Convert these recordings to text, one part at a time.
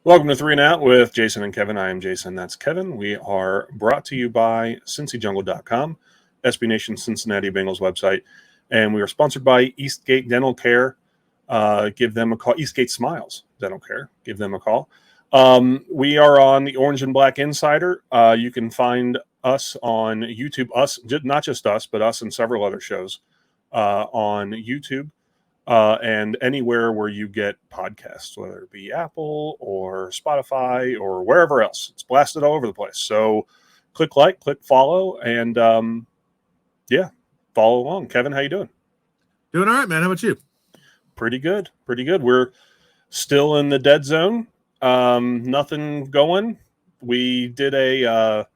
Welcome to Three and Out with Jason and Kevin. I am Jason. That's Kevin. We are brought to you by CincyJungle.com, SB Nation Cincinnati Bengals website, and we are sponsored by Eastgate Dental Care. Give them a call. Eastgate Smiles Dental Care. Give them a call. We are on the Orange and Black Insider. You can find us on YouTube. Us, not just us, but us and several other shows on YouTube. And anywhere where you get podcasts, whether it be Apple or Spotify or wherever else. It's blasted all over the place. So click like, click follow, and follow along. Kevin, how you doing? Doing all right, man. How about you? Pretty good. We're still in the dead zone. Nothing going. We did a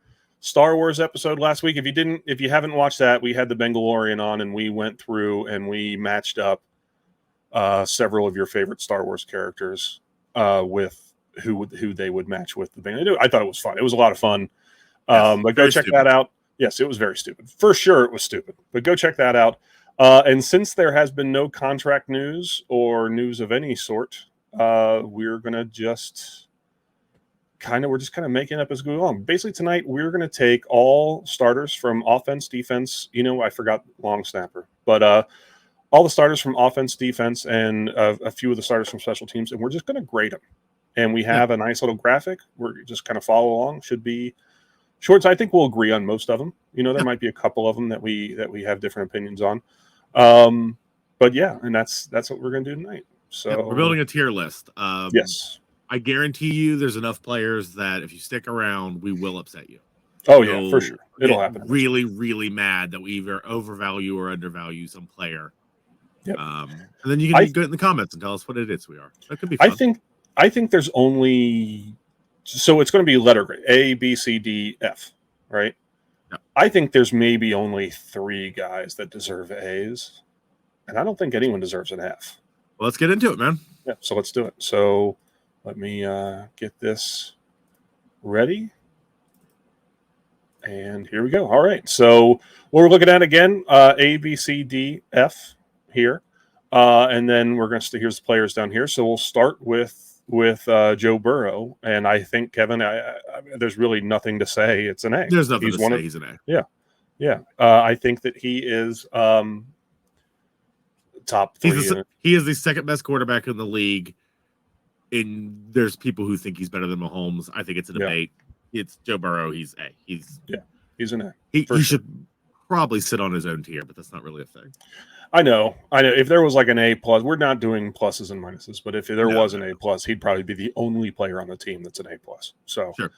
Star Wars episode last week. If you haven't watched that, we had the Bengalian on, and we went through and we matched up several of your favorite Star Wars characters with who they would match with the Bengals. I thought it was fun. It was a lot of fun. But go check that out. Yes, it was very stupid. For sure it was stupid. But go check that out. And since there has been no contract news or news of any sort, we're going to just kind of making up as we go along. Basically tonight we're going to take all starters from offense, defense. I forgot long snapper. But all the starters from offense, defense, and a few of the starters from special teams, and we're just going to grade them. And we have a nice little graphic. We're just kind of follow along. Should be short. So I think we'll agree on most of them. There might be a couple of them that we have different opinions on. But yeah, and that's what we're going to do tonight. So we're building a tier list. Yes, I guarantee you, there's enough players that if you stick around, we will upset you. Oh yeah, for sure. It'll happen. Really, really mad that we either overvalue or undervalue some player. Yep. And then you can go in the comments and tell us what it is we are. That could be fun. I think there's only so it's going to be letter grade A, B, C, D, F, right? Yep. I think there's maybe only 3 guys that deserve A's, and I don't think anyone deserves an F. Well, let's get into it, man. Yeah, so let's do it. So let me get this ready. And here we go. All right. So what we're looking at again, A, B, C, D, F here. And then we're going to, here's the players down here. So we'll start with Joe Burrow. And I think, Kevin, I there's really nothing to say. It's an A. There's nothing to say. He's an A. Yeah. Yeah. I think that he is top 3. He is the second best quarterback in the league. And there's people who think he's better than Mahomes. I think it's a debate. Yeah. It's Joe Burrow. He's A. He's an A. He should probably sit on his own tier, but that's not really a thing. I know. If there was like an A plus, we're not doing pluses and minuses, but if there was an A plus, he'd probably be the only player on the team that's an A plus. So, sure.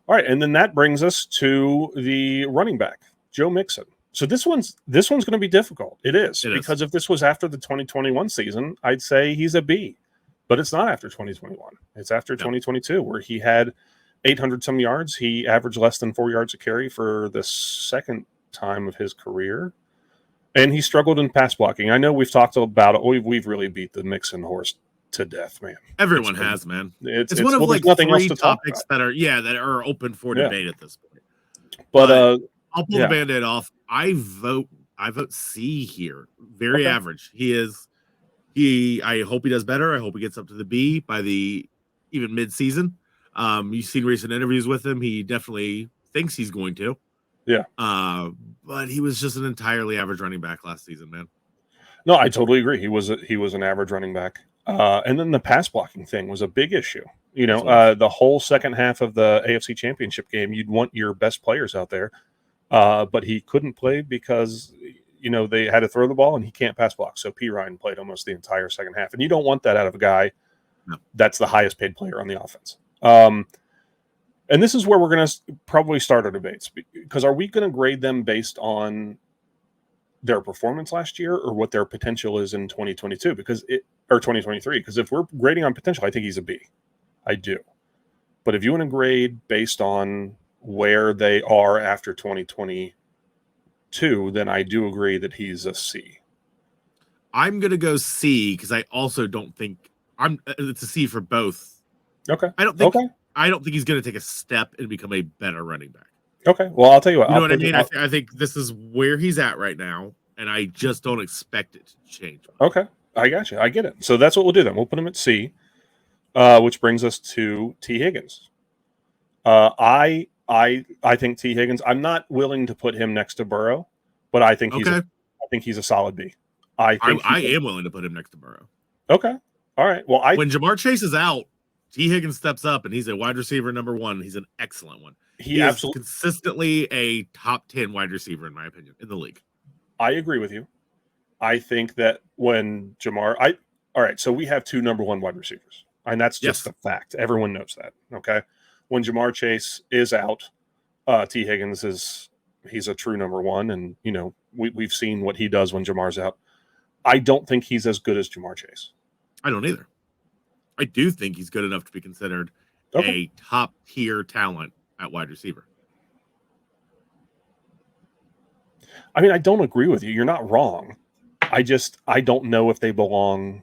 All right, and then that brings us to the running back, Joe Mixon. So this one's going to be difficult. It is because if this was after the 2021 season, I'd say he's a B, but it's not after 2021. It's after 2022, where he had 800 some yards. He averaged less than 4 yards a carry for the second time of his career. And he struggled in pass blocking. I know we've talked about it. We've really beat the Mixon horse to death, man. Everyone has, man. It's one of like nothing 3 else to topics that are open for debate at this point. But I'll pull the Band-Aid off. I vote C here. Very average. I hope he does better. I hope he gets up to the B by the even mid-season. You've seen recent interviews with him. He definitely thinks he's going to. Yeah. But he was just an entirely average running back last season, man. No, I totally agree. He was an average running back. And then the pass blocking thing was a big issue. The whole second half of the AFC Championship game, you'd want your best players out there. But he couldn't play because, they had to throw the ball and he can't pass block. So P. Ryan played almost the entire second half. And you don't want that out of a guy that's the highest paid player on the offense. And this is where we're going to probably start our debates, because are we going to grade them based on their performance last year or what their potential is in 2022 or 2023? Because if we're grading on potential, I think he's a B. I do. But if you want to grade based on where they are after 2022, then I do agree that he's a C. I'm going to go C because I also don't think it's a C for both. Okay. I don't think he's going to take a step and become a better running back. Okay. Well, I'll tell you what. You know what I mean? I think this is where he's at right now, and I just don't expect it to change. Okay. I got you. I get it. So that's what we'll do then. We'll put him at C. which brings us to T. Higgins. I think T. Higgins. I'm not willing to put him next to Burrow, but I think Okay. I think he's a solid B. I am willing to put him next to Burrow. Okay. All right. Well, when Jamar Chase is out, T. Higgins steps up and he's a wide receiver number 1. He's an excellent one. He is consistently a top 10 wide receiver, in my opinion, in the league. I agree with you. I think that when Jamar, all right, so we have 2 number 1 wide receivers, and that's just a fact. Everyone knows that. Okay. When Jamar Chase is out, T. Higgins he's a true number 1, and we've seen what he does when Jamar's out. I don't think he's as good as Jamar Chase. I don't either. I do think he's good enough to be considered a top tier talent at wide receiver. I mean, I don't agree with you. You're not wrong. I don't know if they belong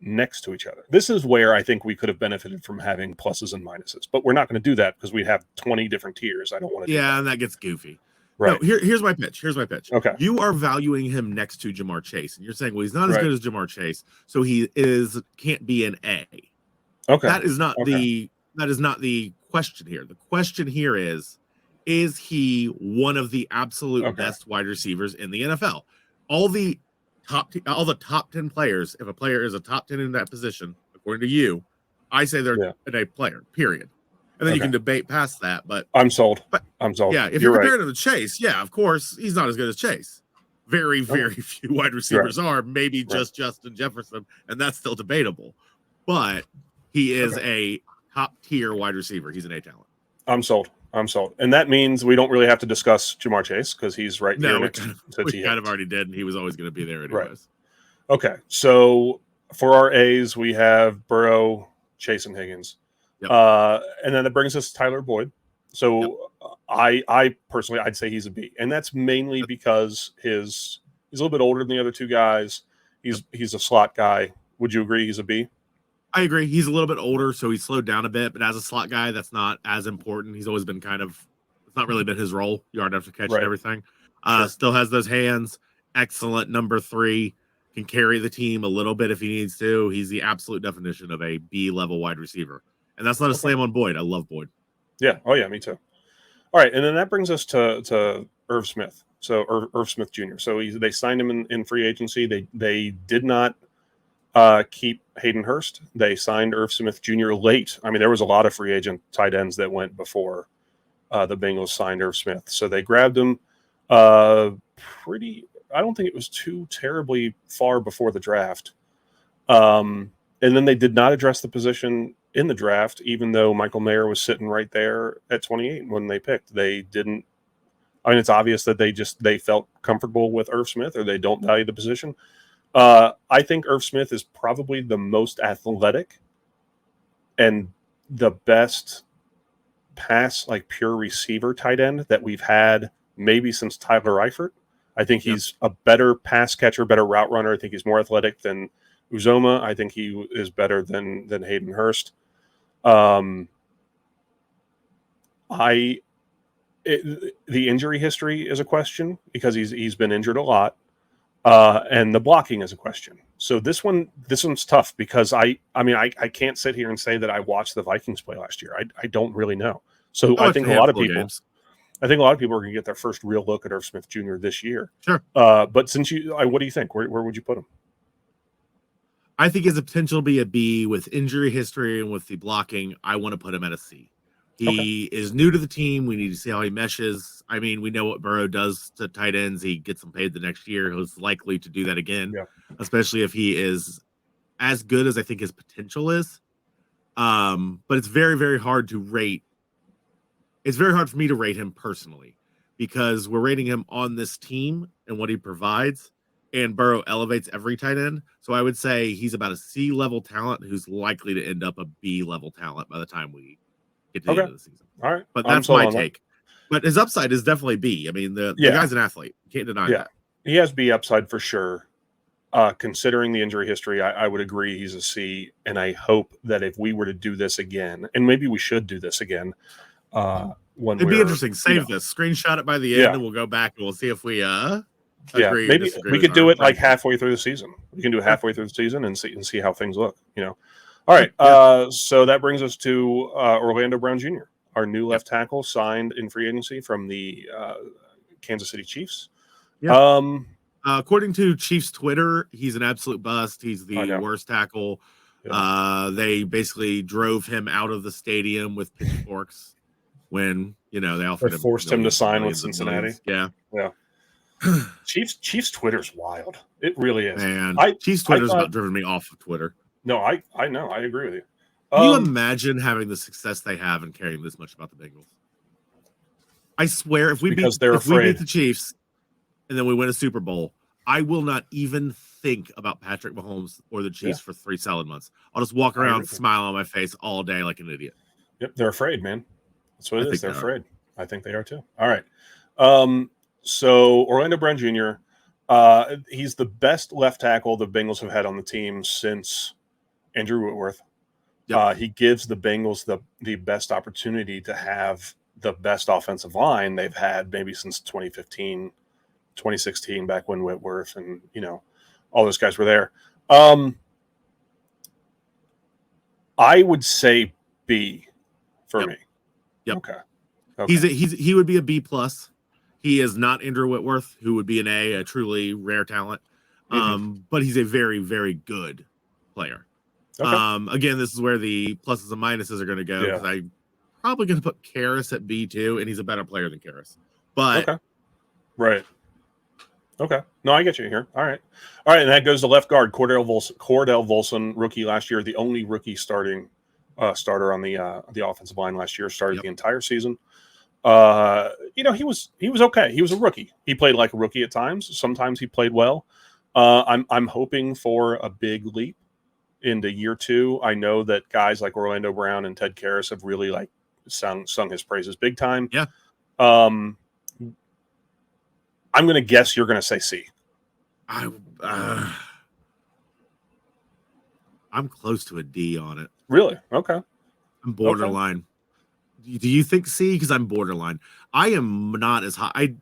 next to each other. This is where I think we could have benefited from having pluses and minuses, but we're not going to do that because we have 20 different tiers. I don't want to do that. And that gets goofy. Right. No, here's my pitch. Okay. You are valuing him next to Jamar Chase, and you're saying, well, he's not as good as Jamar Chase, so he can't be an A. Okay. That is not the question here. The question here is he one of the absolute best wide receivers in the NFL? All the top 10 players, if a player is a top 10 in that position, according to you, I say they're an A player, period. And then you can debate past that, but I'm sold. Yeah, if you're comparing him to Chase, of course, he's not as good as Chase. Very, very few wide receivers are, maybe just Justin Jefferson, and that's still debatable. But he is a top tier wide receiver. He's an A talent. I'm sold. And that means we don't really have to discuss Jamar Chase because he's right here next to T. We kind of already did, and he was always going to be there anyways. Right. Okay, so for our A's, we have Burrow, Chase, and Higgins. Yep. And then it brings us Tyler Boyd. So I personally, I'd say he's a B. And that's mainly because he's a little bit older than the other 2 guys. He's a slot guy. Would you agree he's a B? I agree. He's a little bit older, so he's slowed down a bit. But as a slot guy, that's not as important. He's always been it's not really been his role. Yard after catch and everything. Still has those hands. Excellent number 3. Can carry the team a little bit if he needs to. He's the absolute definition of a B-level wide receiver. And that's not a slam on Boyd. I love Boyd. Yeah. Oh, yeah, me too. All right, and then that brings us to Irv Smith. So Irv Smith Jr. So they signed him in free agency. They did not keep Hayden Hurst. They signed Irv Smith Jr. late. I mean, there was a lot of free agent tight ends that went before the Bengals signed Irv Smith. So they grabbed him I don't think it was too terribly far before the draft. And then they did not address the position in the draft, even though Michael Mayer was sitting right there at 28 when they picked. They didn't. I mean, it's obvious that they felt comfortable with Irv Smith, or they don't value the position. I think Irv Smith is probably the most athletic and the best pure receiver tight end that we've had maybe since Tyler Eifert. I think he's a better pass catcher, better route runner. I think he's more athletic than Uzoma. I think he is better than Hayden Hurst. The injury history is a question because he's been injured a lot, and the blocking is a question. So this one's tough because I can't sit here and say that I watched the Vikings play last year. I don't really know. So I think a lot of people are going to get their first real look at Irv Smith Jr. this year. Sure. But since what do you think? Where would you put him? I think his potential to be a B with injury history and with the blocking. I want to put him at a C. He is new to the team. We need to see how he meshes. I mean, we know what Burrow does to tight ends. He gets them paid the next year. He's likely to do that again, especially if he is as good as I think his potential is. But it's very, very hard to rate. It's very hard for me to rate him personally because we're rating him on this team and what he provides. And Burrow elevates every tight end. So I would say he's about a C-level talent who's likely to end up a B-level talent by the time we get to the end of the season. All right. But that's my take. But his upside is definitely B. I mean, the guy's an athlete. You can't deny that. He has B upside for sure. Considering the injury history, I would agree he's a C. And I hope that if we were to do this again, and maybe we should do this again, it'd be interesting. Save this. Screenshot it by the end, and we'll go back and we'll see if we agree. Maybe we could do it like halfway through the season. We can do it halfway through the season and see how things look. All right. Yeah. So that brings us to Orlando Brown Jr., our new left tackle, signed in free agency from the Kansas City Chiefs. Yeah. According to Chiefs Twitter, he's an absolute bust. He's the worst tackle. Yeah. They basically drove him out of the stadium with pitchforks when they offered him forced him to sign with Cincinnati. Yeah. Chiefs Twitter's wild. It really is. Man, Chiefs Twitter's about driven me off of Twitter. No, I know. I agree with you. Can you imagine having the success they have and caring this much about the Bengals? I swear, if we beat the Chiefs and then we win a Super Bowl, I will not even think about Patrick Mahomes or the Chiefs for 3 solid months. I'll just walk around, smile on my face all day like an idiot. Yep, they're afraid, man. That's what it is. They're afraid. I think they are too. All right. So Orlando Brown Jr., he's the best left tackle the Bengals have had on the team since Andrew Whitworth. Yep. He gives the Bengals the best opportunity to have the best offensive line they've had maybe since 2015, 2016, back when Whitworth and all those guys were there. I would say B for me. Yep. Okay. He would be a B plus. He is not Andrew Whitworth, who would be an A, a truly rare talent. But he's a very, very good player. Okay. Again, this is where the pluses and minuses are going to go, because I'm probably going to put Karras at B2, and he's a better player than Karras. But right. Okay. No, I get you here. All right. And that goes to left guard, Cordell Volson, rookie last year, the only rookie starter on the offensive line last year, started the entire season. He was okay. He was a rookie. He played like a rookie at times. Sometimes he played well. I'm hoping for a big leap into year 2. I know that guys like Orlando Brown and Ted Karras have really sung his praises big time. Yeah. I'm going to guess you're going to say C. I'm close to a D on it. Really? Okay. I'm borderline. Okay. Do you think C? Because I'm borderline. I am not as high.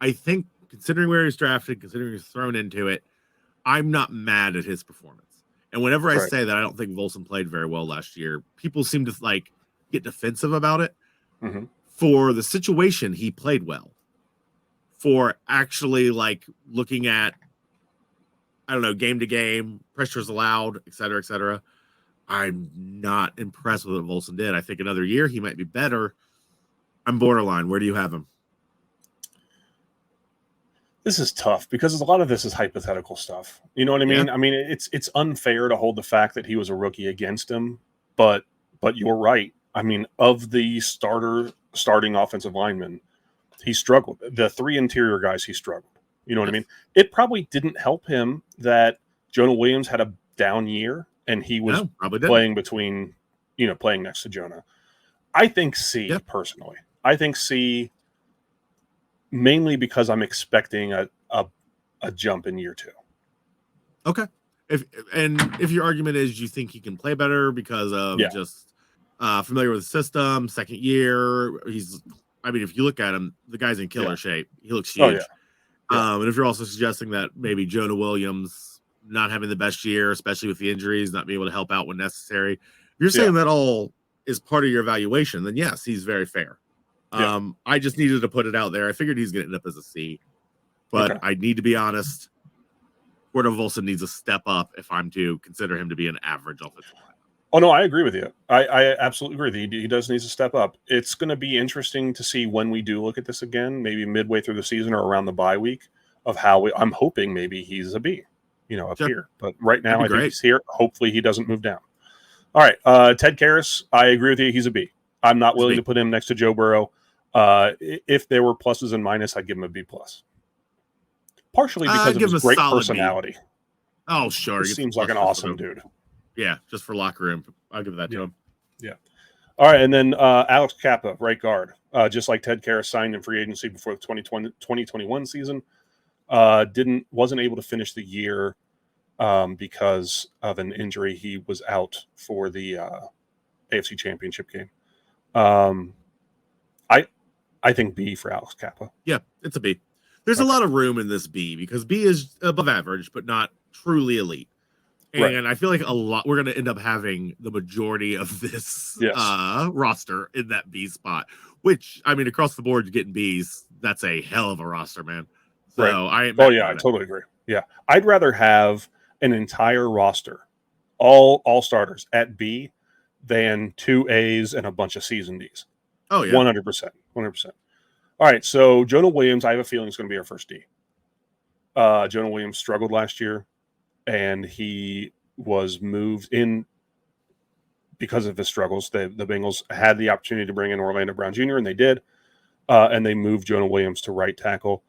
I think, considering where he's drafted, considering he's thrown into it, I'm not mad at his performance. And whenever I say that I don't think Volson played very well last year, people seem to get defensive about it. Mm-hmm. For the situation, he played well. For actually looking at, I don't know, game to game, pressures allowed, et cetera, I'm not impressed with what Volson did. I think another year he might be better. I'm borderline. Where do you have him? This is tough because a lot of this is hypothetical stuff. You know what I mean? Yeah. I mean, it's unfair to hold the fact that he was a rookie against him, but you're right. I mean, of the starting offensive linemen, he struggled. The 3 interior guys, he struggled. You know what I mean? It probably didn't help him that Jonah Williams had a down year and he was playing playing next to Jonah. I think C, personally. I think C, mainly because I'm expecting a jump in year 2. Okay. If your argument is you think he can play better because of just familiar with the system, second year, if you look at him, the guy's in killer shape. He looks huge. And if you're also suggesting that maybe Jonah Williams not having the best year, especially with the injuries, not being able to help out when necessary, you're saying that all is part of your evaluation, then yes, he's very fair. I just needed to put it out there. I figured he's going to end up as a C, but I need to be honest. Cordell Volson needs a step up if I'm to consider him to be an average offensive line. Oh, no, I agree with you. I absolutely agree. He does need to step up. It's going to be interesting to see when we do look at this again, maybe midway through the season or around the bye week, of how I'm hoping maybe he's a B, up here. But right now, I think he's here. Hopefully he doesn't move down. All right. Ted Karras, I agree with you. He's a B. I'm not willing to put him next to Joe Burrow. If there were pluses and minuses, I'd give him a B+. Partially because of his great personality. B. Oh, sure. He seems like an awesome dude. Yeah, just for locker room. I'll give that to him. Yeah. All right, and then Alex Kappa, right guard. Just like Ted Karras signed in free agency before the 2021 season. Wasn't able to finish the year because of an injury. He was out for the AFC Championship game. I think B for Alex Kappa. Yeah, it's a B. There's a lot of room in this B because B is above average, but not truly elite. And I feel like we're going to end up having the majority of this roster in that B spot, which, I mean, across the board, getting Bs, that's a hell of a roster, man. So I totally agree. Yeah. I'd rather have an entire roster, all starters at B than 2 A's and a bunch of season Ds. Oh, yeah. 100%. 100%. All right. So Jonah Williams, I have a feeling is going to be our first D. Jonah Williams struggled last year, and he was moved in because of his struggles. The Bengals had the opportunity to bring in Orlando Brown Jr., and they did. And they moved Jonah Williams to right tackle.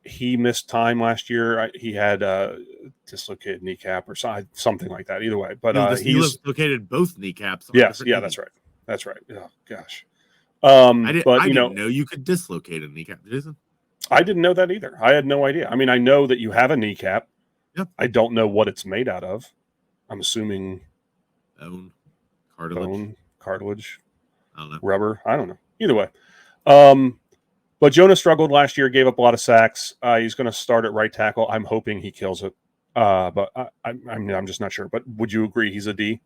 He missed time last year. He had a dislocated kneecap or something like that. Either way, but he dislocated both kneecaps. Yes, yeah, that's right. That's right. Oh gosh. I didn't know you could dislocate a kneecap, Jason. I didn't know that either. I had no idea. I mean, I know that you have a kneecap. Yep. I don't know what it's made out of. I'm assuming cartilage, I don't know. rubber. I don't know. Either way. But Jonah struggled last year, gave up a lot of sacks. He's going to start at right tackle. I'm hoping he kills it. But I'm just not sure. But would you agree he's a D?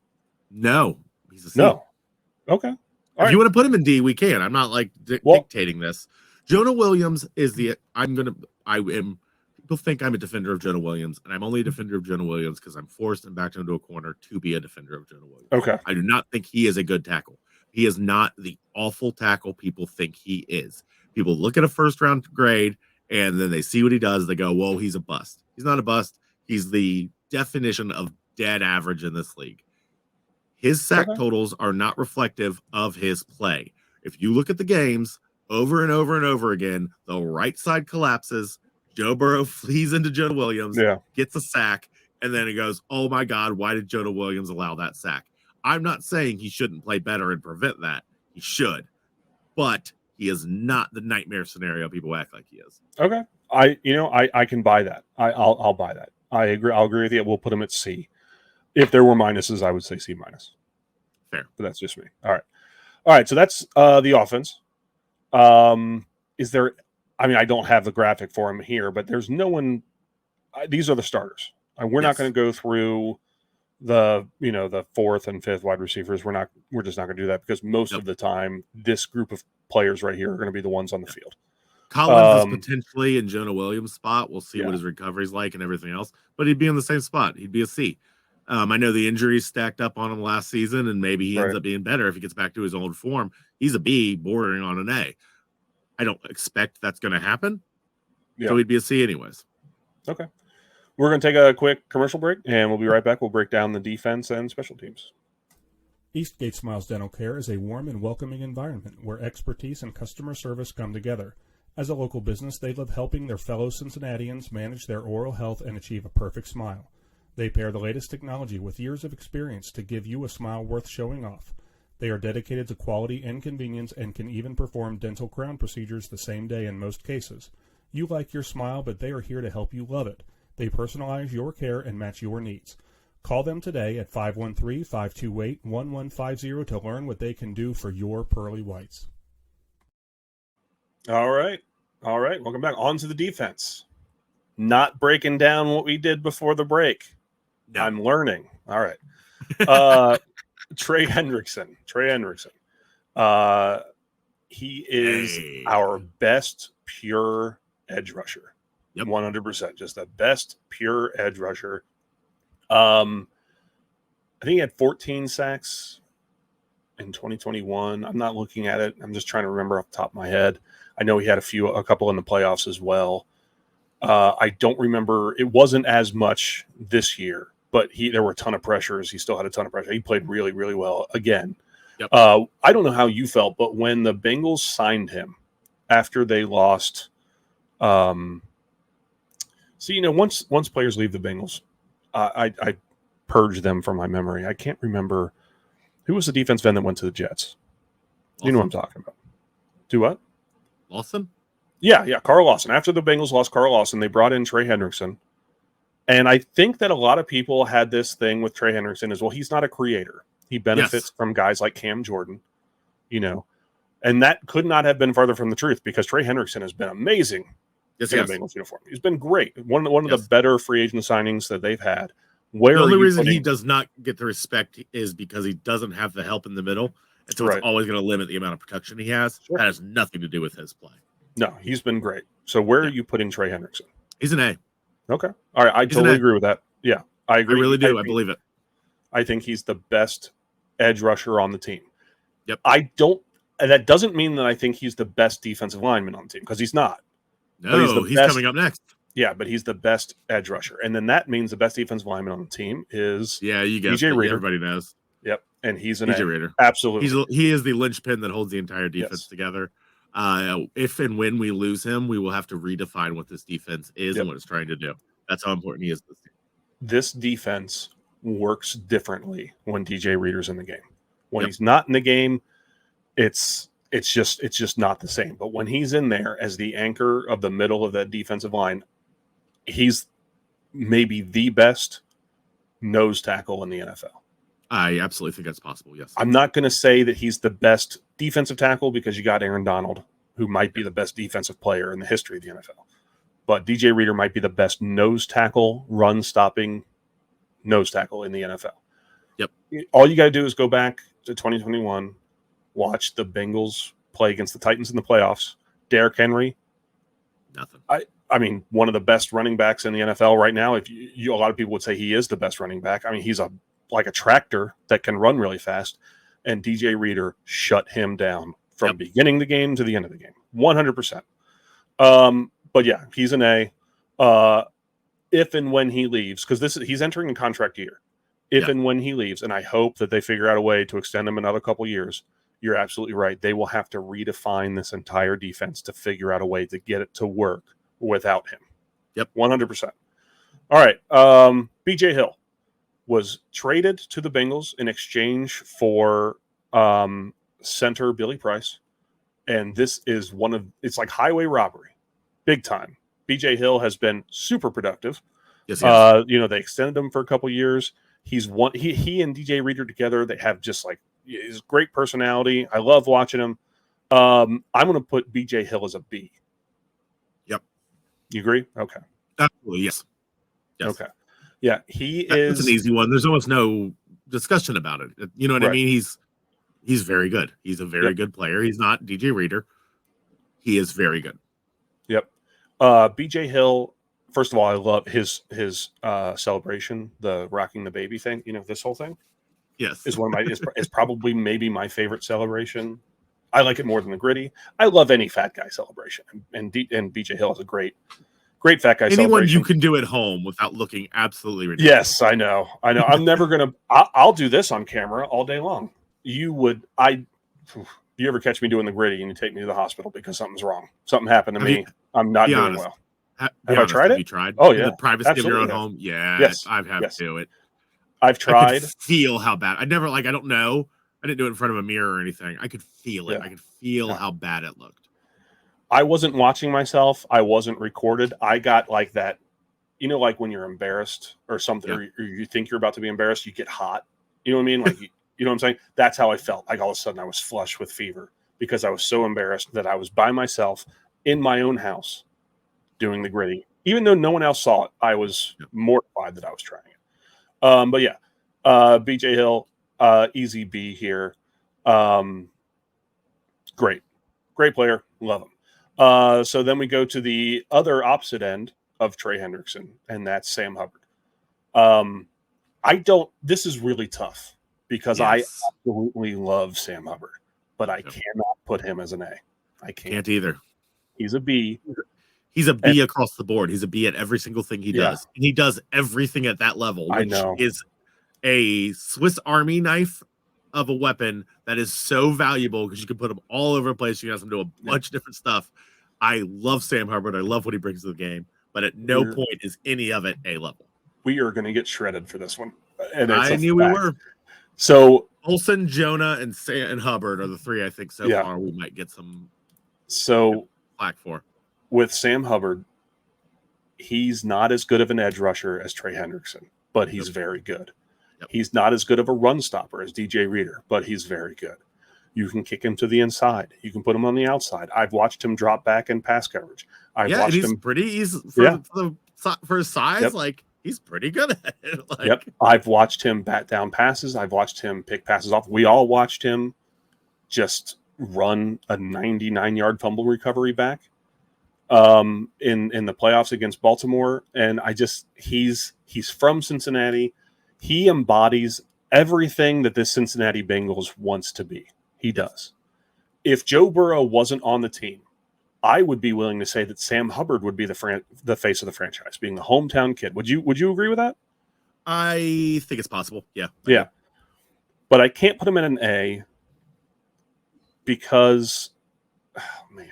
No, he's a C. No. Okay. If you want to put him in D, we can. I'm not like dictating this. Jonah Williams is people think I'm a defender of Jonah Williams, and I'm only a defender of Jonah Williams because I'm forced and backed into a corner to be a defender of Jonah Williams. Okay. I do not think he is a good tackle. He is not the awful tackle people think he is. People look at a first-round grade, and then they see what he does. They go, whoa, he's a bust. He's not a bust. He's the definition of dead average in this league. His sack totals are not reflective of his play. If you look at the games over and over and over again, the right side collapses. Joe Burrow flees into Jonah Williams, gets a sack, and then it goes, oh, my God, why did Jonah Williams allow that sack? I'm not saying he shouldn't play better and prevent that. He should. But he is not the nightmare scenario people act like he is. Okay. I can buy that. I'll buy that. I agree. I'll agree with you. We'll put him at C. If there were minuses, I would say C minus. Fair. But that's just me. All right. So that's the offense. Is there? I mean, I don't have the graphic for him here, but there's no one. These are the starters. We're not going to go through the fourth and fifth wide receivers. We're just not going to do that because most of the time, this group of players right here are going to be the ones on the field. Collins is potentially in Jonah Williams' spot. We'll see what his recovery's like and everything else, but he'd be in the same spot. He'd be a C. I know the injuries stacked up on him last season, and maybe he ends up being better if he gets back to his old form. He's a B, bordering on an A. I don't expect that's going to happen, so he'd be a C anyways. Okay. We're going to take a quick commercial break, and we'll be right back. We'll break down the defense and special teams. Eastgate Smiles Dental Care is a warm and welcoming environment where expertise and customer service come together. As a local business, they love helping their fellow Cincinnatians manage their oral health and achieve a perfect smile. They pair the latest technology with years of experience to give you a smile worth showing off. They are dedicated to quality and convenience and can even perform dental crown procedures the same day in most cases. You like your smile, but they are here to help you love it. They personalize your care and match your needs. Call them today at 513-528-1150 to learn what they can do for your pearly whites. All right. Welcome back. On to the defense. Not breaking down what we did before the break. No. I'm learning. All right. Trey Hendrickson. He is our best pure edge rusher. 100%. Just the best pure edge rusher. I think he had 14 sacks in 2021. I'm not looking at it. I'm just trying to remember off the top of my head. I know he had a couple in the playoffs as well. I don't remember. It wasn't as much this year, but there were a ton of pressures. He still had a ton of pressure. He played really, really well again. Yep. I don't know how you felt, but when the Bengals signed him after they lost, once players leave the Bengals, I purge them from my memory. I can't remember who was the defense end that went to the Jets. Lawson. You know what I'm talking about. Do what? Lawson? Yeah, Carl Lawson. After the Bengals lost Carl Lawson, they brought in Trey Hendrickson. And I think that a lot of people had this thing with Trey Hendrickson as well. He's not a creator. He benefits from guys like Cam Jordan, and that could not have been farther from the truth because Trey Hendrickson has been amazing Yes, in a yes. Bengals uniform. He's been great. One of Yes. the better free agent signings that they've had. Where The only are you reason he putting, does not get the respect is because he doesn't have the help in the middle. And so Right. it's always going to limit the amount of protection he has. Sure. That has nothing to do with his play. No, he's been great. So where are Yeah. you putting Trey Hendrickson? He's an A. Okay. All right. I He's an totally A. agree with that. Yeah, I I agree. really do. I believe it. I think he's the best edge rusher on the team. Yep. And that doesn't mean that I think he's the best defensive lineman on the team, because he's not. No, he's best, coming up next. Yeah, but he's the best edge rusher. And then that means the best defensive lineman on the team is you guessed DJ it. Reader. Everybody knows. Yep. And he's an DJ Reader. Absolutely. He is the linchpin that holds the entire defense Yes. together. If and when we lose him, we will have to redefine what this defense is and what it's trying to do. That's how important he is. This defense works differently when DJ Reader's in the game. When he's not in the game, it's just not the same. But when he's in there as the anchor of the middle of that defensive line, he's maybe the best nose tackle in the NFL. I absolutely think that's possible, yes. I'm not going to say that he's the best defensive tackle, because you got Aaron Donald, who might be the best defensive player in the history of the NFL. But DJ Reader might be the best nose tackle, run-stopping nose tackle in the NFL. Yep. All you got to do is go back to 2021, watch the Bengals play against the Titans in the playoffs. Derrick Henry, nothing. I mean, one of the best running backs in the NFL right now. If you a lot of people would say he is the best running back. I mean, he's like a tractor that can run really fast. And DJ Reader shut him down from beginning the game to the end of the game, 100%. But yeah, he's an A. If and when he leaves, because he's entering a contract year. If and when he leaves, and I hope that they figure out a way to extend him another couple years, you're absolutely right. They will have to redefine this entire defense to figure out a way to get it to work without him. Yep. 100%. All right. BJ Hill was traded to the Bengals in exchange for center Billy Price. And this is it's like highway robbery. Big time. BJ Hill has been super productive. Yes. They extended him for a couple years. He and DJ Reader together, they have just like his great personality. I love watching him. I'm going to put BJ Hill as a B. Yep. You agree? Okay. Absolutely. Yes. Okay. Yeah, It's an easy one. There's almost no discussion about it. You know what I mean? He's very good. He's a very good player. He's not DJ Reader. He is very good. Yep. BJ Hill, first of all, I love his celebration, the rocking the baby thing. This whole thing. Yes. Is one of my is probably maybe my favorite celebration. I like it more than the gritty. I love any fat guy celebration, and BJ Hill is a great fat guy Anyone celebration. you can do at home without looking absolutely ridiculous. Yes, I know. I'm never gonna. I'll do this on camera all day long. You ever catch me doing the gritty and you take me to the hospital because something's wrong? Something happened to me. I'm not doing well. Have I tried it? Have you tried? Oh yeah, the privacy of your own home. Yeah. Yes. I've had to do it. I've tried. I could feel how bad. I don't know. I didn't do it in front of a mirror or anything. I could feel it. Yeah. I could feel how bad it looked. I wasn't watching myself. I wasn't recorded. I got like that, like when you're embarrassed or something, or you think you're about to be embarrassed, you get hot. You know what I mean? Like, you know what I'm saying? That's how I felt. Like all of a sudden I was flush with fever because I was so embarrassed that I was by myself in my own house doing the gritty. Even though no one else saw it, I was mortified that I was trying it. But yeah, BJ Hill, easy B here. Great player. Love him. So then we go to the other opposite end of Trey Hendrickson, and that's Sam Hubbard. This is really tough because I absolutely love Sam Hubbard, but I cannot put him as an A. I can't either. He's a B. He's a B across the board. He's a B at every single thing he does. And he does everything at that level, which is a Swiss Army knife of a weapon that is so valuable because you can put him all over the place. You can have him do a bunch of different stuff. I love Sam Hubbard. I love what he brings to the game, but at no point is any of it A level. We are going to get shredded for this one. And I knew we were. So Olsen, Jonah, and Hubbard are the three I think so far we might get some flack for. With Sam Hubbard, he's not as good of an edge rusher as Trey Hendrickson, but he's very good. He's not as good of a run stopper as DJ Reader, but he's very good. You can kick him to the inside. You can put him on the outside. I've watched him drop back in pass coverage. I've and watched he's him. pretty. He's Yeah. for his size, Yep. like he's pretty good at it. Like, Yep. I've watched him bat down passes. I've watched him pick passes off. We all watched him just run a 99-yard fumble recovery back in the playoffs against Baltimore. And he's from Cincinnati. He embodies everything that this Cincinnati Bengals wants to be. He does. If Joe Burrow wasn't on the team, I would be willing to say that Sam Hubbard would be the face of the franchise, being the hometown kid. Would you agree with that? I think it's possible. Yeah. Yeah. But I can't put him in an A because, oh man.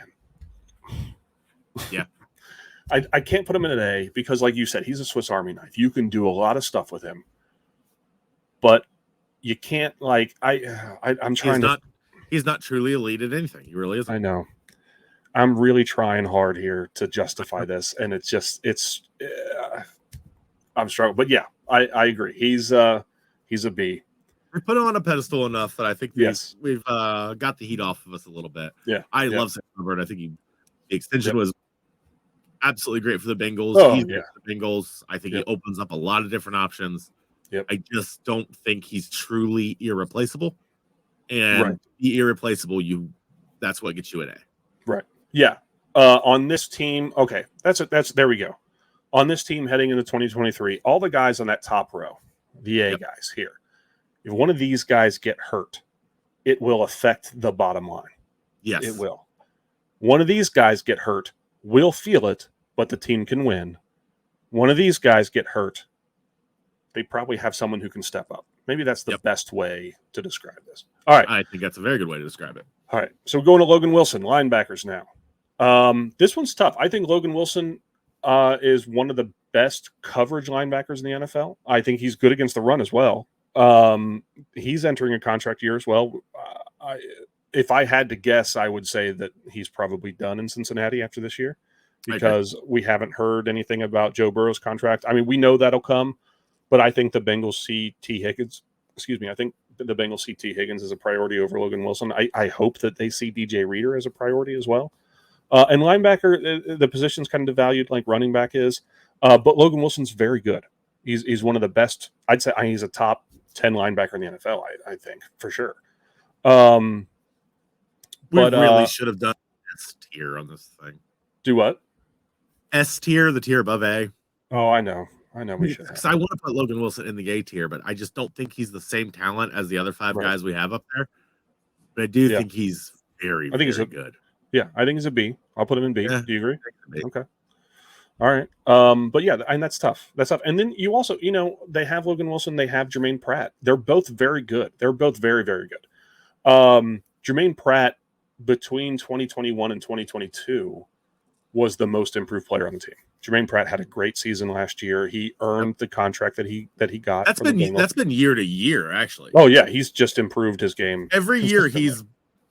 Yeah. I can't put him in an A because, like you said, he's a Swiss Army knife. You can do a lot of stuff with him, but you can't, like, I'm trying He's not truly elite at anything. He really isn't. I know. I'm really trying hard here to justify this, and I'm struggling. But yeah, I agree. He's a B. We put him on a pedestal enough that I think Yes. we've got the heat off of us a little bit. Yeah, I love Sam Hubbard. I think the extension was absolutely great for the Bengals. Oh, He's great for the Bengals. I think he opens up a lot of different options. Yep. I just don't think he's truly irreplaceable. And be irreplaceable, that's what gets you an A. Right. Yeah. On this team, okay, that's there we go. On this team heading into 2023, all the guys on that top row, the A guys here, if one of these guys get hurt, it will affect the bottom line. Yes. It will. One of these guys get hurt, we'll feel it, but the team can win. One of these guys get hurt, they probably have someone who can step up. Maybe that's the best way to describe this. All right. I think that's a very good way to describe it. All right. So we're going to Logan Wilson, linebackers now. This one's tough. I think Logan Wilson is one of the best coverage linebackers in the NFL. I think he's good against the run as well. He's entering a contract year as well. If I had to guess, I would say that he's probably done in Cincinnati after this year because we haven't heard anything about Joe Burrow's contract. I mean, we know that'll come, but I think the Bengals see T. Higgins. I think the Bengals see T. Higgins as a priority over Logan Wilson. I hope that they see DJ Reader as a priority as well. And linebacker, the position's kind of devalued like running back is. But Logan Wilson's very good. He's one of the best. I'd say he's a top 10 linebacker in the NFL, I think, for sure. We really should have done S tier on this thing. Do what? S tier, the tier above A. Oh, I know. We should. Because I want to put Logan Wilson in the A tier, but I just don't think he's the same talent as the other five guys we have up there. But I do think he's very good. Yeah, I think he's a B. I'll put him in B. Yeah, do you agree? B. Okay. All right. But yeah, and that's tough. And then you also, they have Logan Wilson, they have Jermaine Pratt. They're both very good. They're both very, very good. Jermaine Pratt between 2021 and 2022 was the most improved player on the team. Jermaine Pratt had a great season last year. He earned the contract that he got. That's been year to year, actually. Oh yeah, he's just improved his game. Every year he's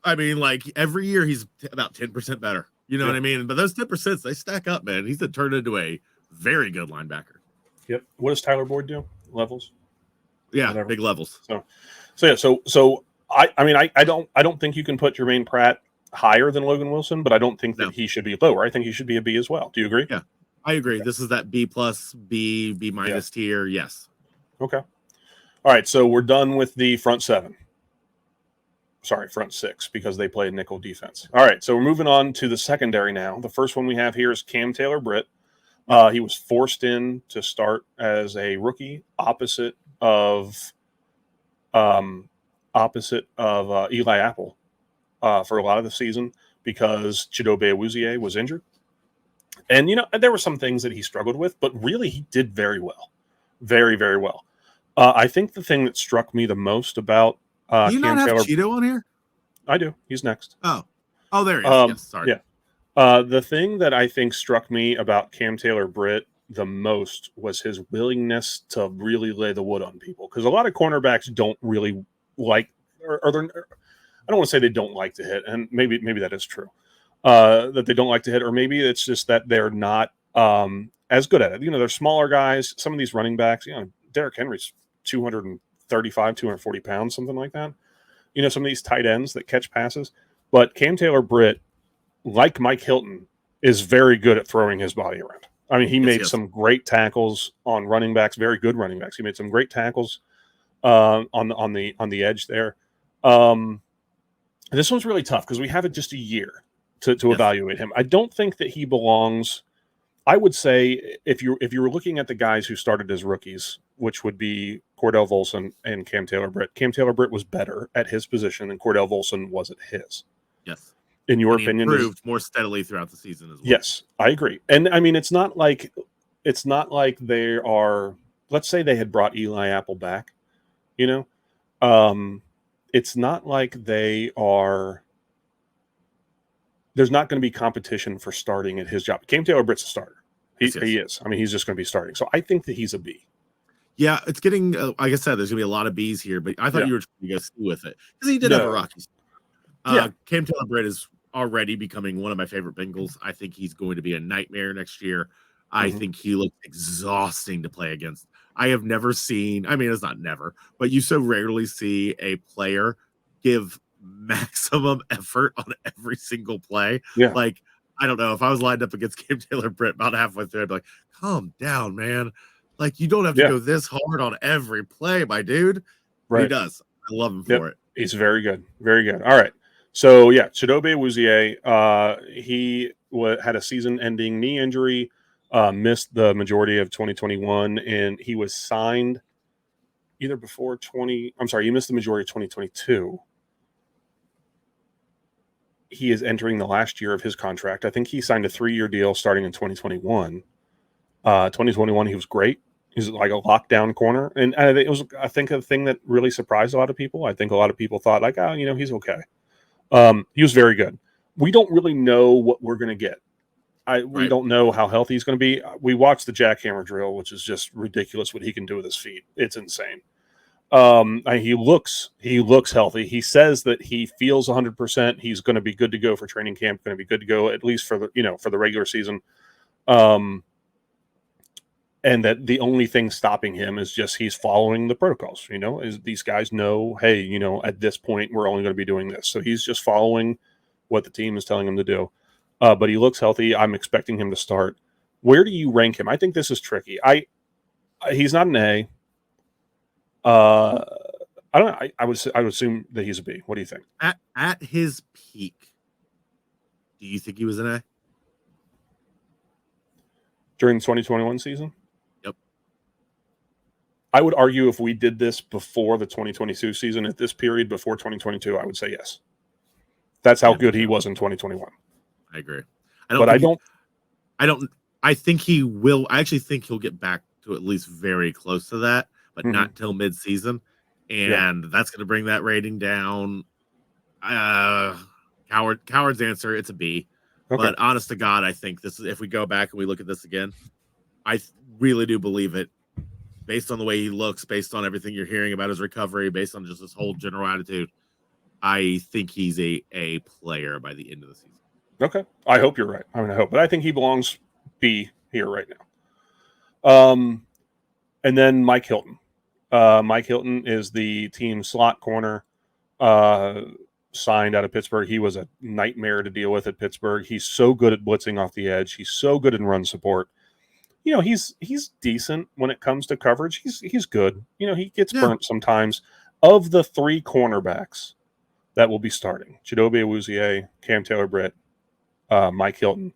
about 10% better. You know what I mean? But those 10%, they stack up, man. He's turned into a very good linebacker. Yep. What does Tyler Boyd do? Levels? Yeah, whatever. Big levels. So I don't think you can put Jermaine Pratt higher than Logan Wilson, but I don't think that he should be lower. I think he should be a B as well. Do you agree? Yeah, I agree. This is that B plus, B minus tier. Yes. Okay. All right. So we're done with the front seven. Sorry, front six, because they play nickel defense. All right. So we're moving on to the secondary now. The first one we have here is Cam Taylor-Britt. He was forced in to start as a rookie opposite of Eli Apple for a lot of the season because Chidobe Awuzie was injured. And, there were some things that he struggled with, but really he did very well. Very, very well. I think the thing that struck me the most about do you not have Cheeto on here? I do. He's next. Oh, there he is. Yes, sorry. Yeah. The thing that I think struck me about Cam Taylor-Britt the most was his willingness to really lay the wood on people. Because a lot of cornerbacks don't really like, or I don't want to say they don't like to hit, and maybe that is true, that they don't like to hit, or maybe it's just that they're not as good at it. They're smaller guys. Some of these running backs, Derrick Henry's 235, 240 pounds, something like that. some of these tight ends that catch passes. But Cam Taylor-Britt, like Mike Hilton, is very good at throwing his body around. I mean, he made some great tackles on running backs, very good running backs. He made some great tackles on the edge there. This one's really tough because we have it just a year to evaluate him. I don't think that he belongs. I would say if you were looking at the guys who started as rookies, which would be Cordell Volson and Cam Taylor-Britt. Cam Taylor-Britt was better at his position than Cordell Volson was at his. Yes. In your opinion, improved more steadily throughout the season as well. Yes, I agree. And I mean, it's not like they are. Let's say they had brought Eli Apple back. It's not like they are. There's not going to be competition for starting at his job. Cam Taylor-Britt's a starter. He is. I mean, he's just going to be starting. So I think that he's a B. Yeah, it's getting. Like I said, there's going to be a lot of Bs here, but I thought you were trying to go C with it because he did have a rocky. Cam Taylor-Britt is already becoming one of my favorite Bengals. I think he's going to be a nightmare next year. I think he looks exhausting to play against. I have never seen, I mean, it's not never, but you so rarely see a player give maximum effort on every single play. Yeah. Like, I don't know, if I was lined up against Cam Taylor-Britt about halfway through, I'd be like, calm down, man. Like, you don't have to go this hard on every play, my dude. Right. He does. I love him for it. He's very good. Very good. All right. So, Chidobe Awuzie, he had a season-ending knee injury, missed the majority of 2021, and he was signed either before he missed the majority of 2022. He is entering the last year of his contract. I think he signed a 3-year deal starting in 2021. 2021, he was great. He's like a lockdown corner. And it was, I think, a thing that really surprised a lot of people. I think a lot of people thought, like, he's okay. He was very good. We don't really know what we're going to get. We don't know how healthy he's going to be. We watched the jackhammer drill, which is just ridiculous what he can do with his feet. It's insane. He looks healthy. He says that he feels 100%. He's going to be good to go for training camp. Going to be good to go at least for the regular season. And that the only thing stopping him is just he's following the protocols. Is these guys know, hey, at this point we're only going to be doing this. So he's just following what the team is telling him to do. But he looks healthy. I'm expecting him to start. Where do you rank him? I think this is tricky. He's not an A. I don't know. I would assume that he's a B. What do you think? At his peak, do you think he was an A? During the 2021 season? Yep. I would argue if we did this before the 2022 season, at this period before 2022, I would say yes. That's how good he was in 2021. I agree. I think he will. I actually think he'll get back to at least very close to that, but not till mid-season. And that's going to bring that rating down. Coward's answer, it's a B. Okay. But honest to God, I think this is, if we go back and we look at this again, I really do believe it. Based on the way he looks, based on everything you're hearing about his recovery, based on just his whole general attitude, I think he's a player by the end of the season. Okay. I hope you're right. I hope. But I think he belongs B here right now. And then Mike Hilton. Mike Hilton is the team slot corner signed out of Pittsburgh. He was a nightmare to deal with at Pittsburgh. He's so good at blitzing off the edge. He's so good in run support. He's decent when it comes to coverage. He's good. He gets burnt sometimes. Of the 3 cornerbacks that will be starting, Chidobe Awuzie, Cam Taylor-Britt, Mike Hilton,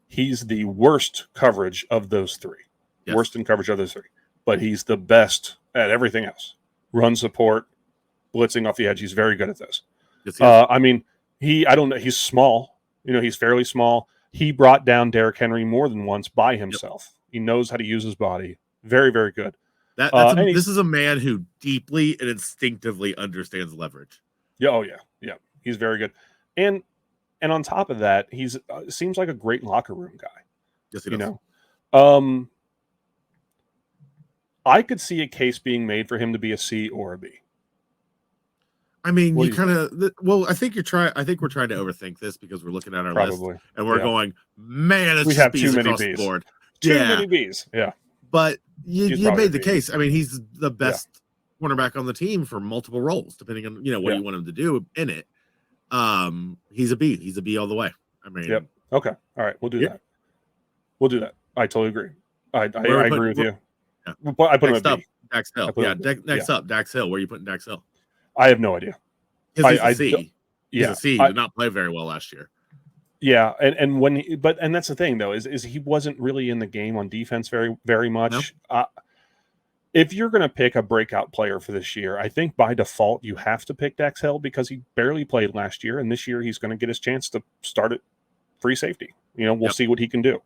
he's the worst coverage of those 3. Yes. Worst in coverage of those 3. But he's the best at everything else. Run support, blitzing off the edge. He's very good at this. Yes, I don't know. He's small. He's fairly small. He brought down Derrick Henry more than once by himself. Yep. He knows how to use his body. Very, very good. This is a man who deeply and instinctively understands leverage. Yeah. Oh, yeah. He's very good. And on top of that, he's seems like a great locker room guy. Yes, he does. I could see a case being made for him to be a C or a B. I mean, you kind of. Well, I think we're trying to overthink this because we're looking at our list and we're going, man, we have too many Bs. The board. Too many Bs. Yeah, but you made the case. I mean, he's the best cornerback on the team for multiple roles, depending on what you want him to do in it. He's a B. He's a B all the way. I mean, yep. Okay. All right. We'll do that. We'll do that. I totally agree. I agree with you. Yeah. I put him at B. Dax Hill. Next up, Dax Hill. Where are you putting Dax Hill? I have no idea. He's a C. He's a C. He did not play very well last year. Yeah, and and that's the thing though is he wasn't really in the game on defense very much. No. If you're going to pick a breakout player for this year, I think by default you have to pick Dax Hill because he barely played last year, and this year he's going to get his chance to start at free safety. We'll see what he can do.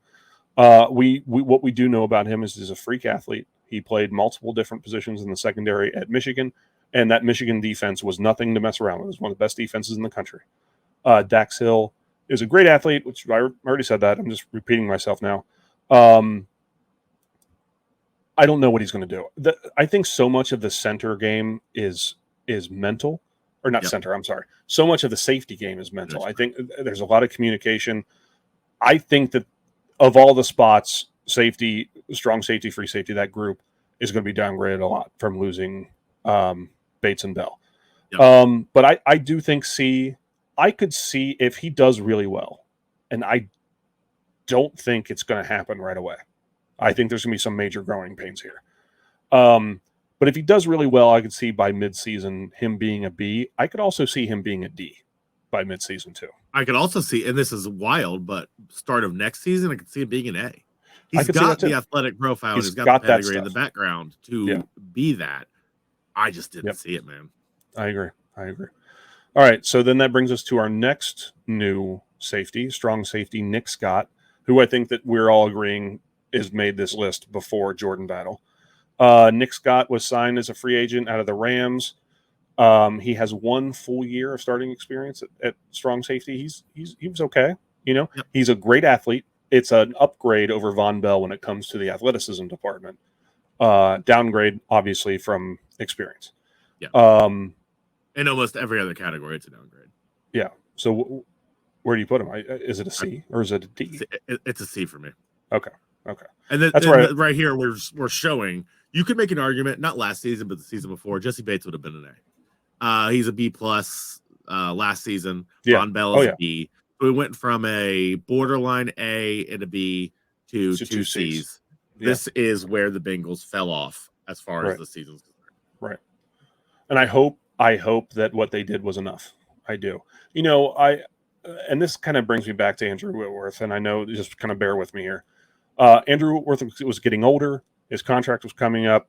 What we do know about him is he's a freak athlete. He played multiple different positions in the secondary at Michigan, and that Michigan defense was nothing to mess around with. It was one of the best defenses in the country. Dax Hill is a great athlete, which I already said that. I'm just repeating myself now. I don't know what he's going to do. I think so much of the center game is mental, or not center. I'm sorry. So much of the safety game is mental. I think there's a lot of communication. I think that of all the spots, safety, strong safety, free safety, that group is going to be downgraded a lot from losing Bates and Bell. Yep. But I do think I could see if he does really well, and I don't think it's going to happen right away. I think there's going to be some major growing pains here. But if he does really well, I could see by midseason him being a B. I could also see him being a D by midseason too. I could also see, and this is wild, but start of next season, I could see him being an A. He's got the athletic profile. He's got the pedigree in the background to be that. I just didn't see it, man. I agree. All right, so then that brings us to our next new safety, strong safety, Nick Scott, who I think that we're all agreeing is made this list before Jordan Battle. Nick Scott was signed as a free agent out of the Rams. He has 1 full year of starting experience at strong safety. He was okay. He's a great athlete. It's an upgrade over Von Bell when it comes to the athleticism department. Downgrade, obviously, from experience. Yeah. In almost every other category, it's a downgrade. Yeah. So where do you put him? Is it a C or is it a D? It's a C for me. Okay. And that's right here we're showing you could make an argument, not last season, but the season before, Jesse Bates would have been an A. He's a B plus last season. Von Bell is a B. So we went from a borderline A and a B to two C's. This is where the Bengals fell off as far as the season's concerned. Right. And I hope that what they did was enough. I do. And this kind of brings me back to Andrew Whitworth, and I know, just kind of bear with me here. Andrew Whitworth was getting older. His contract was coming up.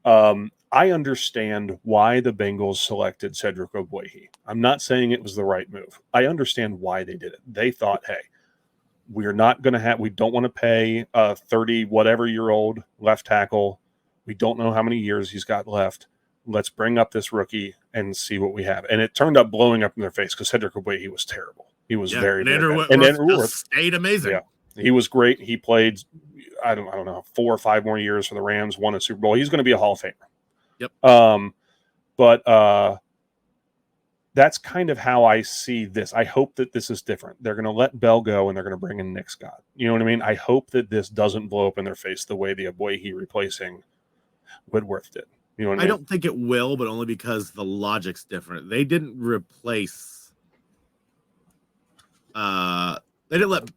I understand why the Bengals selected Cedric Ogbuehi. I'm not saying it was the right move. I understand why they did it. They thought, hey, we don't want to pay a 30-whatever-year-old left tackle. We don't know how many years he's got left. Let's bring up this rookie and see what we have. And it turned up blowing up in their face because Cedric Ogbuehi was terrible. He was very bad. And Andrew Whitworth stayed amazing. Yeah. He was great. He played, I don't know, 4 or 5 more years for the Rams, won a Super Bowl. He's going to be a Hall of Famer. Yep. But that's kind of how I see this. I hope that this is different. They're going to let Bell go, and they're going to bring in Nick Scott. You know what I mean? I hope that this doesn't blow up in their face the way the Ogbuehi replacing Whitworth did. You know what I mean? I don't think it will, but only because the logic's different. They didn't replace. They didn't let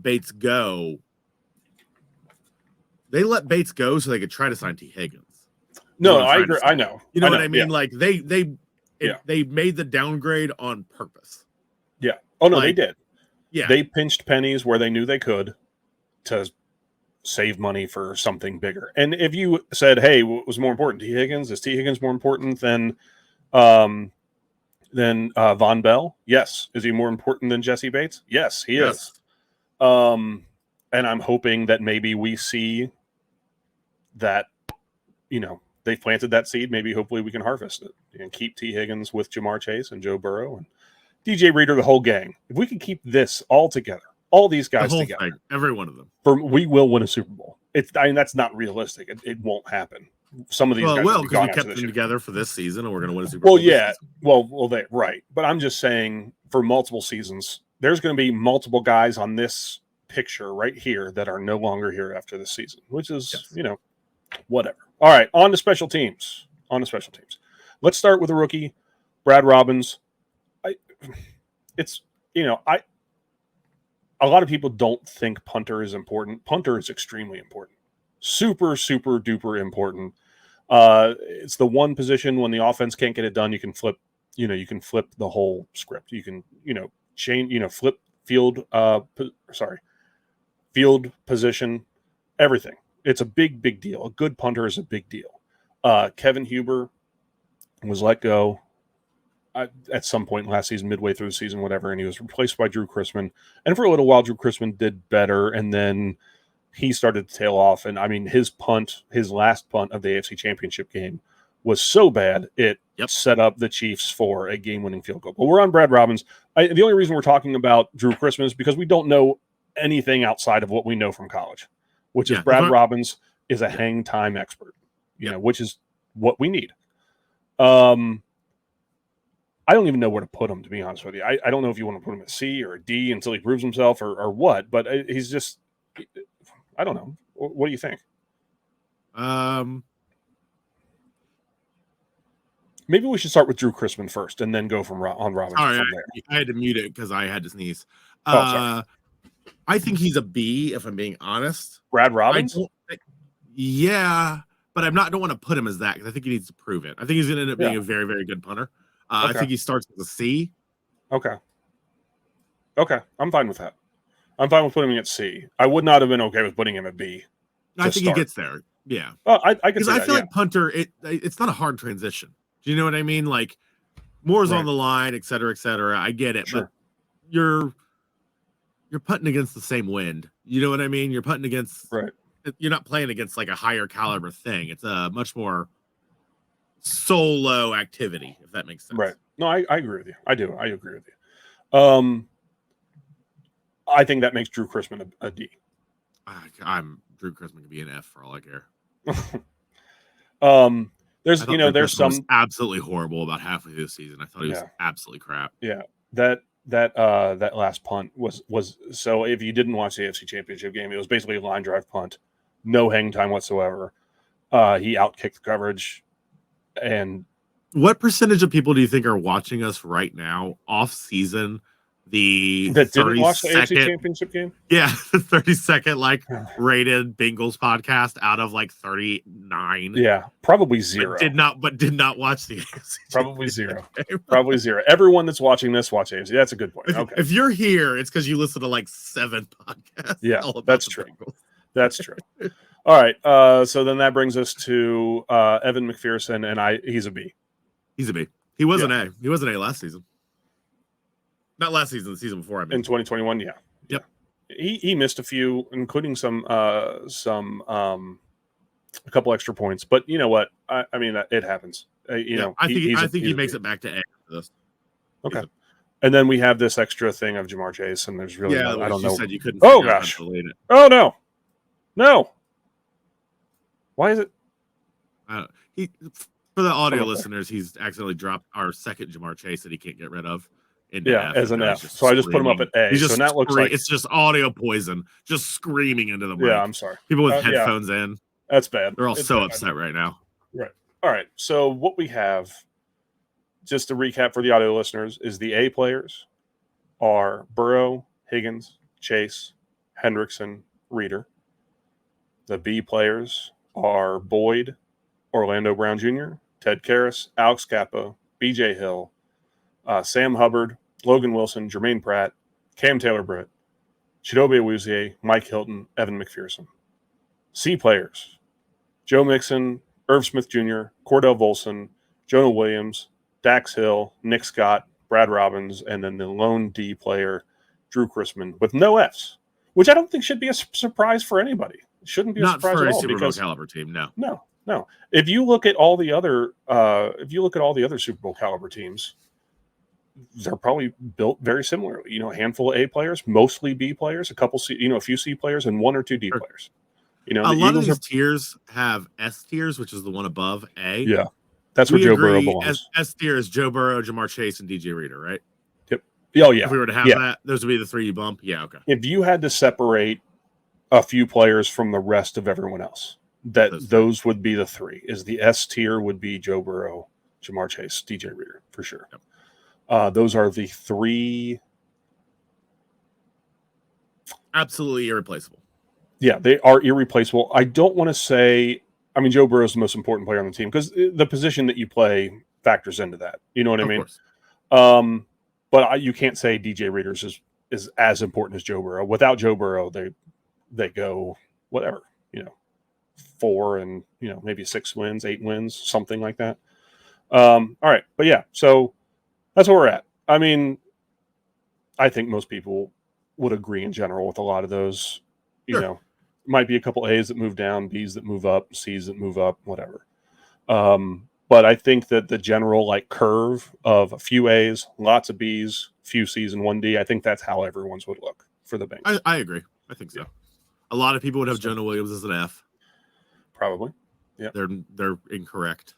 Bates go. They let Bates go so they could try to sign T. Higgins. No, I agree. I know. You know what I mean? Yeah. Like they made the downgrade on purpose. Yeah. Oh no, they did. Yeah. They pinched pennies where they knew they could to save money for something bigger. And if you said, "Hey, what was more important, T. Higgins? Is T. Higgins more important than Von Bell?" Yes. Is he more important than Jesse Bates? Yes, he is. And I'm hoping that maybe we see that, they've planted that seed. Maybe hopefully we can harvest it and keep T. Higgins with Jamar Chase and Joe Burrow and DJ Reader, the whole gang. If we can keep this all together, all these guys together, thing, every one of them, we will win a Super Bowl. That's not realistic. It won't happen. Some of these guys because we kept them together for this season, and we're going to win a Super Bowl. Well, yeah, right. But I'm just saying, for multiple seasons, there's going to be multiple guys on this picture right here that are no longer here after this season, which is whatever. All right, on to special teams. on the special teams. Let's start with a rookie, Brad Robbins. A lot of people don't think punter is important. Punter is extremely important. Super, super duper important. It's the one position when the offense can't get it done, you can flip the whole script. You can, flip field position, everything. It's a big, big deal. A good punter is a big deal. Kevin Huber was let go at some point last season, midway through the season, whatever, and he was replaced by Drew Chrisman. And for a little while, Drew Chrisman did better, and then he started to tail off. And I mean, his last punt of the AFC Championship game was so bad it set up the Chiefs for a game-winning field goal. But we're on Brad Robbins. The only reason we're talking about Drew Chrisman is because we don't know anything outside of what we know from college, which is Brad Robbins is a hang time expert, which is what we need. I don't even know where to put him, to be honest with you. I don't know if you want to put him at C or a D until he proves himself or what, but he's just, I don't know. What do you think? Maybe we should start with Drew Chrisman first and then go on Robbins from there. I had to mute it because I had to sneeze. Sorry. I think he's a B, if I'm being honest. Brad Robbins? Yeah, but I don't want to put him as that because I think he needs to prove it. I think he's going to end up being a very, very good punter. I think he starts as a C. Okay, I'm fine with that. I'm fine with putting him at C. I would not have been okay with putting him at B. I think he gets there. Yeah. I could because I feel like punter, it's not a hard transition. Do you know what I mean? Like Moore's on the line, et cetera, et cetera. I get it, but you're putting against the same wind. You know what I mean? You're putting against You're not playing against like a higher caliber thing. It's a much more solo activity, if that makes sense. Right. No, I agree with you. I do. I agree with you. I think that makes Drew Chrisman a D. Drew Chrisman can be an F for all I care. There's some was absolutely horrible about halfway through the season. I thought he was absolutely crap. Yeah. That last punt was so if you didn't watch the AFC Championship game, it was basically a line drive punt, no hang time whatsoever. He outkicked the coverage. And what percentage of people do you think are watching us right now off season? That didn't watch the AFC Championship game? Yeah, the 30-second rated Bengals podcast out of 39. Yeah, probably zero. But did not watch the AFC. Probably zero. Probably zero. Everyone that's watching this watch AFC. That's a good point. Okay. If you're here, it's because you listen to 7 podcasts. Yeah, that's true. That's true. All right. So then that brings us to Evan McPherson, and he's a B. He's a B. He was an A. He was an A last season. Not last season, the season before. In 2021, yeah. Yep. He missed a few, including a couple extra points. But you know what? I mean, it happens. I think he makes it back to A after this. Okay. And then we have this extra thing of Jamar Chase, and there's really I don't know. Said you couldn't. Oh gosh. Oh no. Why is it? For the audio listeners, he's accidentally dropped our second Jamar Chase that he can't get rid of. As an F. So I just put him up at A. So that looks like it's just audio poison, just screaming into the mic. Yeah, I'm sorry. People with headphones in. That's bad. They're all upset right now. Right. All right. So what we have, just to recap for the audio listeners, is the A players are Burrow, Higgins, Chase, Hendrickson, Reeder. The B players are Boyd, Orlando Brown Jr., Ted Karras, Alex Cappa, BJ Hill, Sam Hubbard, Logan Wilson, Jermaine Pratt, Cam Taylor-Britt, Chidobe Awuzie, Mike Hilton, Evan McPherson. C players, Joe Mixon, Irv Smith Jr., Cordell Volson, Jonah Williams, Dax Hill, Nick Scott, Brad Robbins, and then the lone D player, Drew Chrisman, with no Fs, which I don't think should be a surprise for anybody. It shouldn't be a surprise at all. Not for a Super Bowl caliber team, no. No. If you look at all the other Super Bowl caliber teams, they're probably built very similarly. A handful of A players, mostly B players, a few C players, and one or two D players. A lot of these tiers have S tiers, which is the one above A. Yeah, that's where Joe Burrow belongs. S tier is Joe Burrow, Jamar Chase, and DJ Reeder, right? Yep. Oh yeah. If we were to have that, those would be the three you bump. Yeah. Okay. If you had to separate a few players from the rest of everyone else, those would be the three. Is the S tier would be Joe Burrow, Jamar Chase, DJ Reader for sure. Yep. Those are the three. Absolutely irreplaceable. Yeah, they are irreplaceable. I don't want to say. I mean, Joe Burrow is the most important player on the team because the position that you play factors into that. You know what I mean? But you can't say DJ Readers is as important as Joe Burrow. Without Joe Burrow, they go whatever, 4 and maybe 6 wins, 8 wins, something like that. All right, but yeah, so that's where we're at. I mean, I think most people would agree in general with a lot of those. Sure. Might be a couple A's that move down, B's that move up, C's that move up, whatever. But I think that the general curve of a few A's, lots of B's, few C's, and 1 D, I think that's how everyone's would look for the Bengals. I agree. I think so. Yeah. A lot of people would have Jonah Williams as an F. Probably. Yeah. They're incorrect.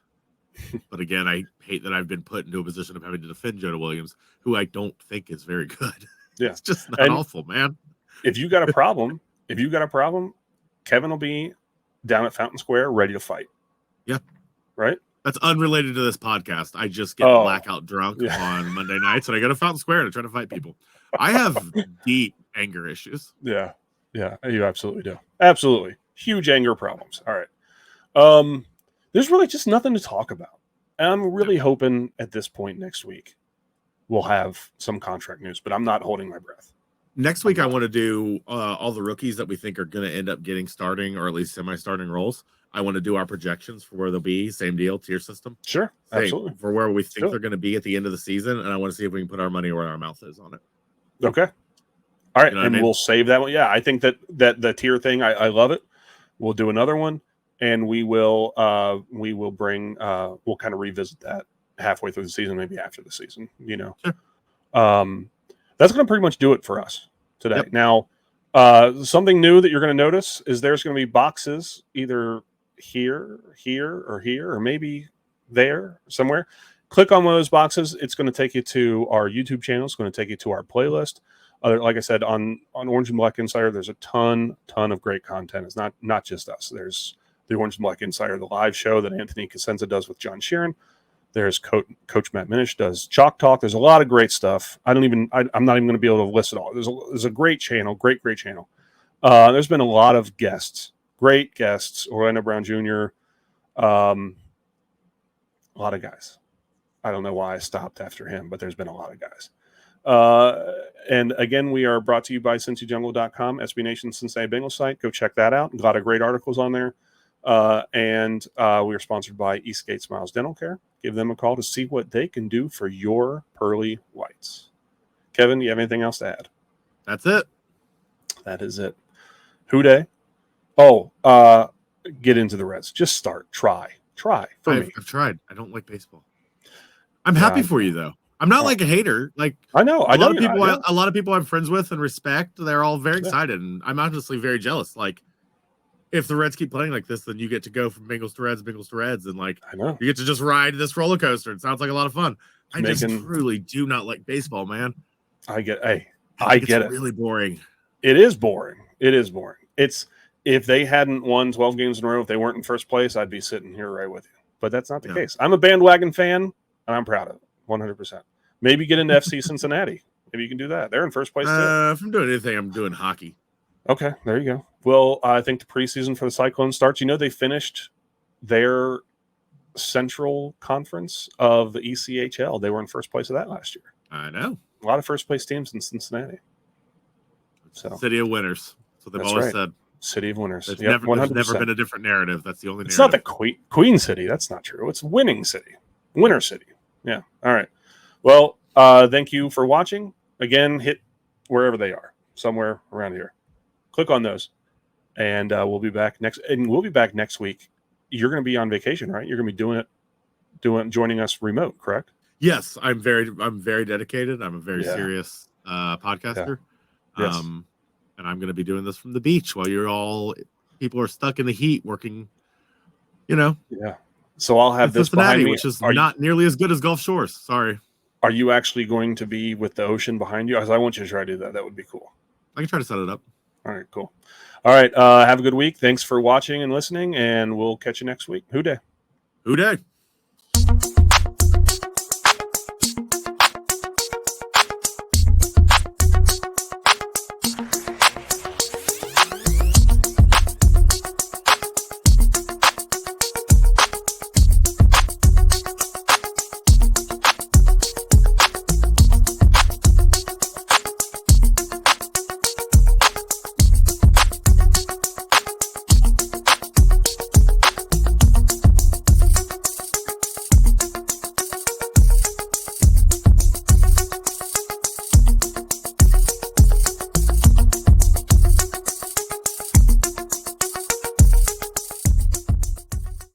But again, I hate that I've been put into a position of having to defend Jonah Williams, who I don't think is very good. Yeah. It's just not awful, man. If you got a problem, Kevin will be down at Fountain Square ready to fight. Yeah. Right? That's unrelated to this podcast. I just get blackout drunk on Monday nights and I go to Fountain Square and I try to fight people. I have deep anger issues. Yeah. Yeah, you absolutely do. Absolutely. Huge anger problems. All right. There's really just nothing to talk about. And I'm really hoping at this point next week we'll have some contract news, but I'm not holding my breath. Next week, I want to do all the rookies that we think are going to end up getting starting or at least semi-starting roles. I want to do our projections for where they'll be. Same deal, tier system. Sure, absolutely. For where we think they're going to be at the end of the season, and I want to see if we can put our money where our mouth is on it. Okay. All right, and we'll save that one. Yeah, I think that the tier thing, I love it. We'll do another one, and we will bring we'll kind of revisit that halfway through the season, maybe after the season. Sure. That's going to pretty much do it for us today. Yep. Now, something new that you're going to notice is there's going to be boxes either here, or maybe there somewhere. Click on one of those boxes. It's going to take you to our YouTube channel. It's going to take you to our playlist. Like I said, on Orange and Black Insider, there's a ton of great content. It's not just us. There's the Orange and Black Insider, the live show that Anthony Cosenza does with John Sheeran. There's Coach Matt Minish does Chalk Talk. There's a lot of great stuff. I'm not even going to be able to list it all. There's a great channel, great channel. There's been a lot of guests, great guests. Orlando Brown Jr. A lot of guys. I don't know why I stopped after him, but there's been a lot of guys. And again, we are brought to you by CincyJungle.com, SB Nation Cincinnati Bengals site. Go check that out. A lot of great articles on there. And we are sponsored by Eastgate Smiles Dental Care. Give them a call to see what they can do for your pearly whites. Kevin, do you have anything else to add? That's it. That is it. Who day? Oh, get into the Reds. Just start. Try for me. I've tried. I don't like baseball. I'm happy for you though. I'm not like a hater. Like I know. A lot of people I'm friends with and respect. They're all very excited, and I'm honestly very jealous. Like, if the Reds keep playing like this, then you get to go from Bengals to Reds, and like I know you get to just ride this roller coaster. It sounds like a lot of fun. I just truly do not like baseball, man. I get it. Really boring. It is boring. It's if they hadn't won 12 games in a row, if they weren't in first place, I'd be sitting here right with you. But that's not the case. I'm a bandwagon fan, and I'm proud of it, 100%. Maybe get into FC Cincinnati. Maybe you can do that. They're in first place too. If I'm doing anything, I'm doing hockey. Okay, there you go. Well, I think the preseason for the Cyclones starts. They finished their Central Conference of the ECHL. They were in first place of that last year. I know. A lot of first place teams in Cincinnati. So City of winners. That's what they've always said. City of winners. There's never been a different narrative. That's the only narrative. It's not the Queen City. That's not true. It's winning city. Winner city. Yeah. All right. Well, thank you for watching. Again, hit wherever they are, somewhere around here. Click on those, and we'll be back next. And we'll be back next week. You're going to be on vacation, right? You're going to be joining us remote, correct? Yes, I'm very dedicated. I'm a very serious podcaster. Yeah. Yes. And I'm going to be doing this from the beach while people are stuck in the heat working. Yeah. So I'll have this Cincinnati, behind me, which is not nearly as good as Gulf Shores. Sorry. Are you actually going to be with the ocean behind you? Because I want you to try to do that. That would be cool. I can try to set it up. All right, cool. All right, have a good week. Thanks for watching and listening, and we'll catch you next week. Who day? Who day?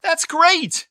That's great!